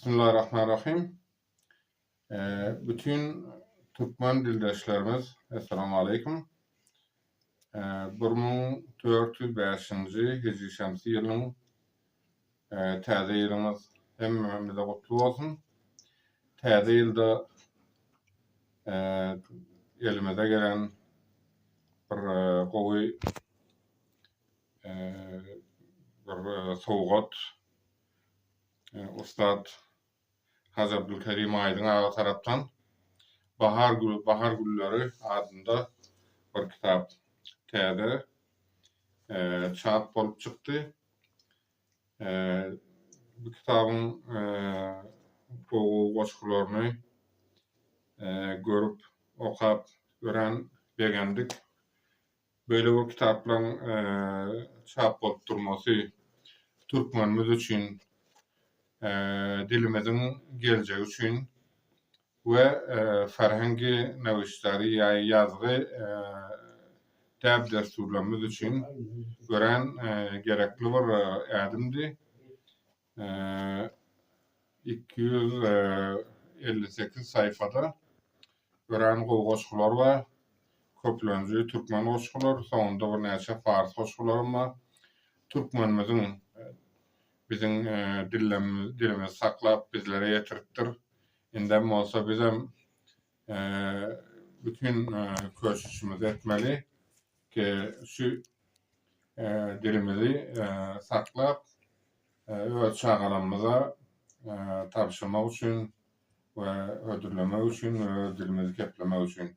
Bismillahirrahmanirrahim. Bütün Türkmen dildaşlarımız, Esselamu Aleyküm. 1405-nji Hicri şemsi ýylyň täze ýylymyz hemmemize gutly bolsun. Täze ýylda elimize gelen bir gowy bir sowgat Ustad Hacı Abdülkerim Aydın ağa tarapdan Bahar Gülleri adında bir kitap täze çap bolup çykdy. Bu kitabın goşgularyny görüp okap gören beğendik. Böyle bir kitapların çap bolup durmasy Türkmenimiz üçin dilimizin geleceği üçün ve ferhengi nevişleri yazgı täb desturlarımız üçün gören gerekli bir adımdı. 258 sayfada gören goşgular var. Köplönjü Türkmen goşgular, sonunda bir näçe fars goşgular var. Türkmenimizin bizim dilimizi saklap bizlere yetiripdir. Indem bolsa bizim bütün köşüşümüz etmeli ki şu dilimizi saklap öz çağalarımıza tapşırmak üçün ve ödüllemek üçün ve dilimizi keplemek üçün.